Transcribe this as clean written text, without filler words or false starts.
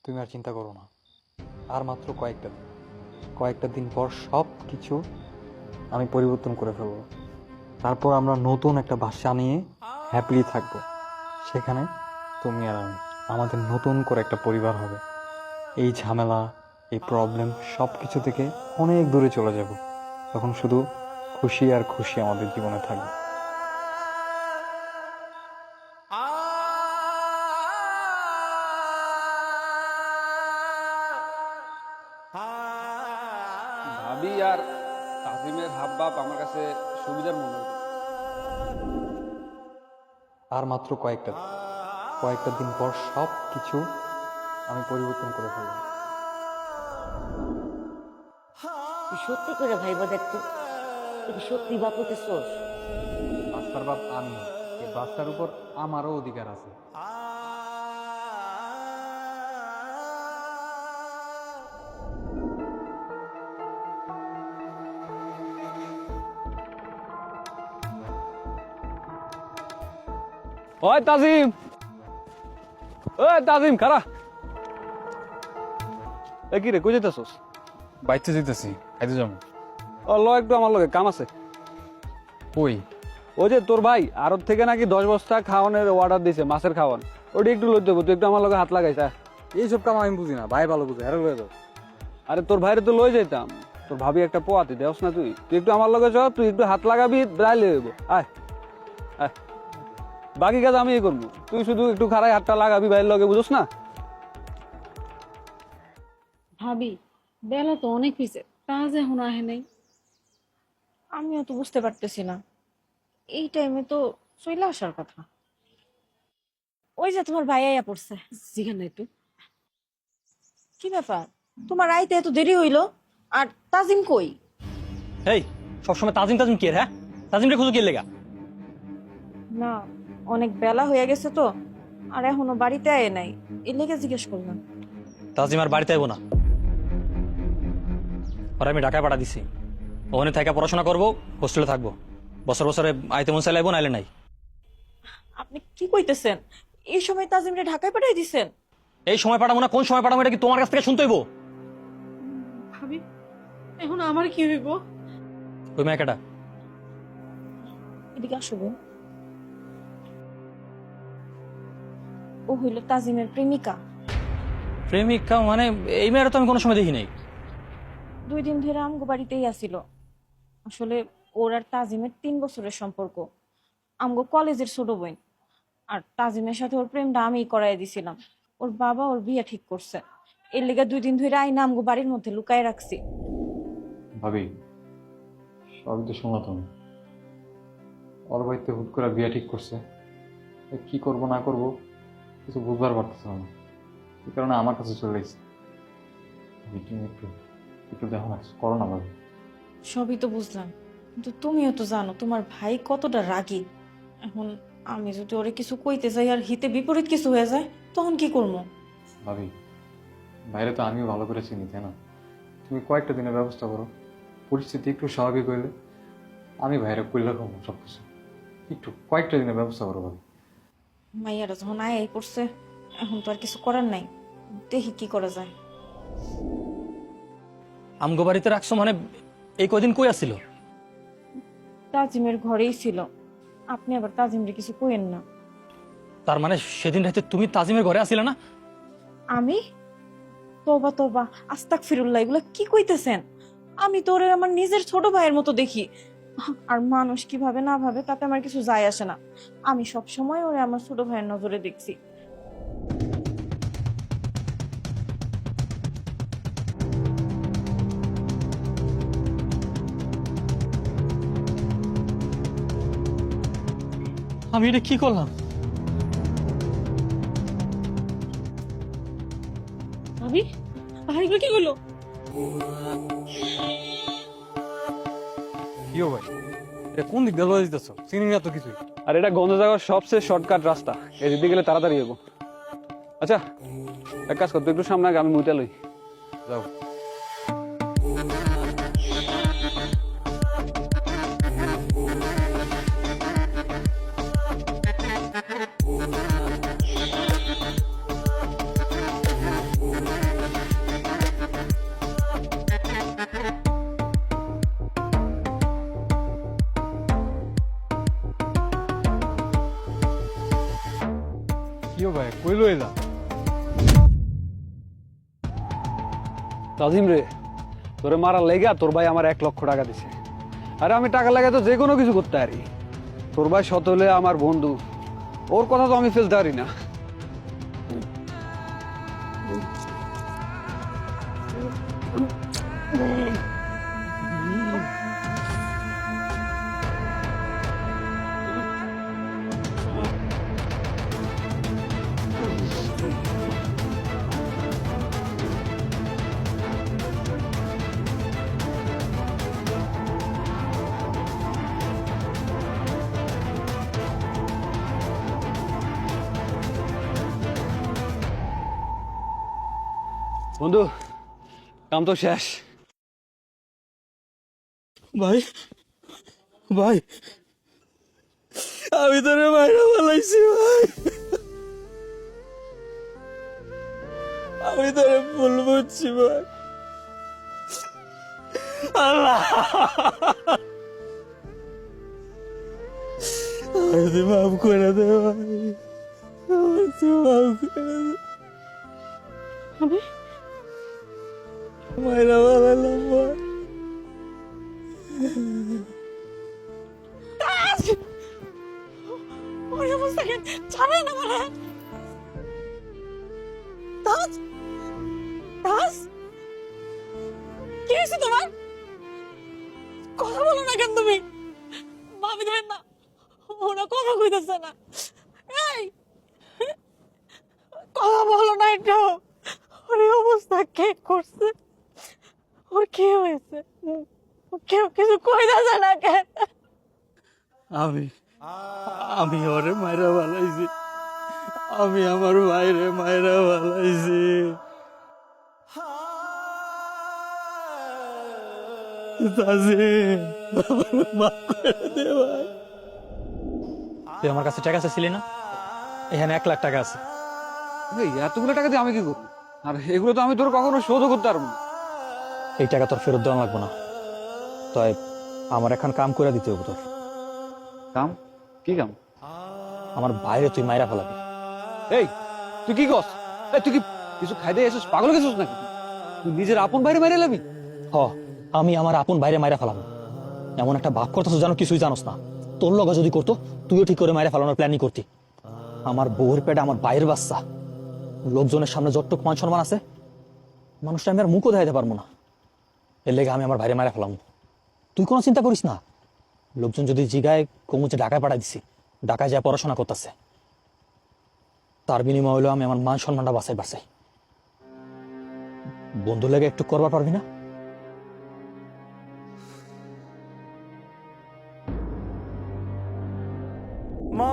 তুমি আর চিন্তা করো না, আর মাত্র কয়েকটা দিন পর সব কিছু আমি পরিবর্তন করে ফেলবো। তারপর আমরা নতুন একটা বাসা নিয়ে হ্যাপিলি থাকবো। সেখানে তুমি আর আমি, আমাদের নতুন করে একটা পরিবার হবে। এই ঝামেলা, এই প্রবলেম সব কিছু থেকে অনেক দূরে চলে যাব। তখন শুধু খুশি আর খুশি আমাদের জীবনে থাকবে। ভাবি আর তাজিমের হাবভাব আমার কাছে সুবিধার মনে হতো। আর মাত্র কয়েকটা দিন পর সব কিছু আমি পরিবর্তন করে ফেলবো। তুই সত্যি করে ভাইবা দেখতো, তুই সত্যি বাপ হতেছোস? বাচ্চার বাপ আমি, এই বাচ্চার উপর আমারও অধিকার আছে। ওই তাজিম, ওই তাজিম খারা। এ কি রে, কই যেতেছস? বাইতে যেতেছি, খাইতে যাবো। ও ল, একটু আমার লগে কাম আছে। কই? ওই যে তোর ভাই আরব থেকে নাকি 10 বস্তা খাওয়ানোর অর্ডার দিছে, মাছের খাওয়ান। ওটা একটু লই দেবো, তুই একটু আমার লগে হাত লাগাইছ। এইসব কাম আমি বুঝি না, ভাই ভালো বুঝে, আরে লয়ে যাও। আরে তোর ভাইরে তো লই যাইতাম, তোর ভাবি একটা পোয়াতি দেওস না তুই? তুই একটু আমার লগে চ, তুই একটু হাত লাগাবি, প্রায় লই যাবো। আয় আয়, বাকি কাজ আমি করবো, তুই শুধু একটু খারাই হাতটা লাগাবি ভাইয়ের লগে, বুঝোস না? ভাবি, বেলা তো অনেক হয়েছে, কাজ এখন আহে নাই। আমিও তো বুঝতে পারতেছি না, এই টাইমে তো চলে আসার কথা। ওই যে তোমার ভাই আইয়া পড়ছে। জিজ্ঞান না একটু। কি ব্যাপার, তোমার আইতে এত দেরি হইলো? আর তাজিম কই? এই সবসময় তাজিম তাজিম কে? হ্যাঁ, তাজিমটা খুঁজো কে লেগা? না, অনেক বেলা হয়ে গেছে তো, আর এখনো বাড়িতে আয় নাই, এর লেগে জিজ্ঞেস করলাম। তাজিম আর বাড়িতে আইবো না, ওরা আমি ঢাকায় পাঠা দিছি। ওখানে থাকা পড়াশোনা করবো, হোস্টেলে থাকবো। বছর বছরে আইতে মন চাইলে আইবো, নাইলে নাই। আপনি কি কইতেছেন? এই সময় তাজিমরে ঢাকায় পাঠাই দিছেন? এই সময় পাঠাবো না, কোন সময় পাঠাবো এটা কি তোমার কাছ থেকে শুনতে হইব? ভাবি, এখন আমার কি হইব? ওই মেয়েটা এদিকে আসবে। ও হইল তাজিমের প্রেমিকা। প্রেমিকা মানে? এই মেয়েটা তো আমি কোনো সময় দেখি নাই। 2 দিন ধরে আমগো বাড়িতেই আসিল। আসলে ওর আর তাজিমের 3 বছরের সম্পর্ক। আমগো কলেজের ছোট বোন। আর তাজিমের সাথে ওর প্রেমটা আমিই করাই দিছিলাম। ওর বাবা ওর বিয়ে ঠিক করছে, এর লেগে 2 দিন ধরে আইনা আমগো বাড়ির মধ্যে লুকায় রাখছি। ভাবি, সবই তো শুনলা তুমি। ওর বাড়িতে হুট করে বিয়ে ঠিক করছে, কি করব না করব কিছু বুঝবার পারতেছিলাম না, এই কারণে আমার কাছে চলে এসেছে। তুমি একটু একটু দেখো না, কিছু করো না ভাবি। সবই তো বুঝলাম, কিন্তু তুমিও তো জানো তোমার ভাই কতটা রাগী। এখন আমি যদি ওরে কিছু কইতে যাই আর হিতে বিপরীত কিছু হয়ে যায়, তখন কি করবো? ভাবি, বাইরে তো আমিও ভালো করে চিনি, তাই না? তুমি কয়েকটা দিনের ব্যবস্থা করো, পরিস্থিতি একটু স্বাভাবিক হইলে আমি বাইরে কইলে রাখবো সব কিছু। একটু কয়েকটা দিনের ব্যবস্থা করো ভাবি। মাইয়ারা যখন আয় পড়ছে, এখন তো আর কিছু করার নাই, দেখি কি করা যায়। আমগো বাড়িতে রাখছো মানে? এই কয়দিন কই আসছিল? তাজিমের ঘরেই ছিল। আপনি আবার তাজিমরে কিছু কইেন না। তার মানে সেদিন রাতে তুমি তাজিমের ঘরে আসছিলে না? আমি? তোবা তোবা, আস্তাগফিরুল্লাহ, এগুলা কি কইতেছেন? আমি তো ওরে আমার নিজের ছোট ভাইয়ের মতো দেখি। আর মানুষ কি ভাবে না ভাবে তাতে আমার কিছু যায় আসে না। আমি সব সময় ওরে আমার ছোট ভাইয়ের নজরে দেখছি। আমি এটা কি করলাম? ভাবি, ভাইগুলো কি করলো? কিও ভাই, এটা কোন দিক দিয়ে লয়ে যেতেছ? চিনি না তো কিছুই। আর এটা গন্ধ যাওয়ার সবচেয়ে শর্টকাট রাস্তা, এদিকে গেলে তাড়াতাড়ি যাবো। আচ্ছা এক কাজ কর, তুই একটু সামনে আগে, আমি মুইটা লই। যাও। তুই লয়ে যা। তাজিম রে, তোরে মারার লেগা তোর ভাই আমার 1,00,000 টাকা দিছে। আরে আমি টাকা লাগাই তো যে কোনো কিছু করতে পারি। তোর ভাই সত হলে আমার বন্ধু, ওর কথা তো আমি ফেলতে পারি না। বন্ধু, কাম তো শেষ। ভাই ভাই আমি তোরে মাইরা ফেলাইছি ভাই, আমি তোরে ভুল বুঝছি ভাই। আল্লাহ আমায় তুই মাফ করে দে ভাই, আমায় তুই মাফ করে দে। আমি মাইরা ফেলাইলাম ভাই। ওই অবস্থাকে ছাড়ে না মানে। তাজ তাজ কি হয়েছে তোমার? কথা বলো না কেন তুমি? ভাবি দেন না, ওরা কথা কইতেছে না। এই কথা বলো না একটু। ওর এই অবস্থা কে করছে? ওর কি হয়েছে? কেউ কিছু কইতেছে না কেন? আমি আমি ওরে মাইরা ফেলাইছি, আমি আমার ভাইরে মাইরা ফেলাইছি। তাজিম, আমারে মাফ করে দে ভাই। তুই আমার কাছে টাকা চাইছিলি না? এখানে 1,00,000 টাকা আছে। এই এতগুলো টাকা দিয়ে আমি কি করবো? আর এগুলো তো আমি তোর কখনো শোধও করতে পারবো না। এই টাকা তোর ফেরত দেওয়া লাগবো না, তাই আমার এখন কাম করে দিতে হবে তোর। কাম? কি কাম? আমার বাইরে তুই মাইরা ফেলাবি। এই তুই কি করছ? এই তুই কি কিছু খাইতে এসেছিস? পাগল গেছিস নাকি? তুই নিজের আপন বাইরে মেরে লাবি? হ, আমি আমার আপন বাইরে মাইরা ফেলাবো। এমন একটা ভাব করতেছ জানো, কিছুই জানোস না। তোর লগে যদি করতো তুইও ঠিক করে মাইরা ফেলানোর প্ল্যানিং করতি। আমার বউর পেটে আমার বাইরের বাচ্চা, লোকজনের সামনে যতটুক মান সম্মান আছে মানুষটা আমি আর মুখও দেখাইতে পারবো না। এর লেগে আমি আমার বাইরে মাইরা ফেলাম। তুই কোনো চিন্তা করিস না। লোকজন যদি জিগায় কমুচে ঢাকায় পাঠাই দিছি, ঢাকায় যায় পড়াশোনা করতেছে, তার বিনিময় হলো আমি আমার মান সম্মানটা বাঁচাই বাঁচাই। বন্ধু লেগে একটু করবার পারবি না? মা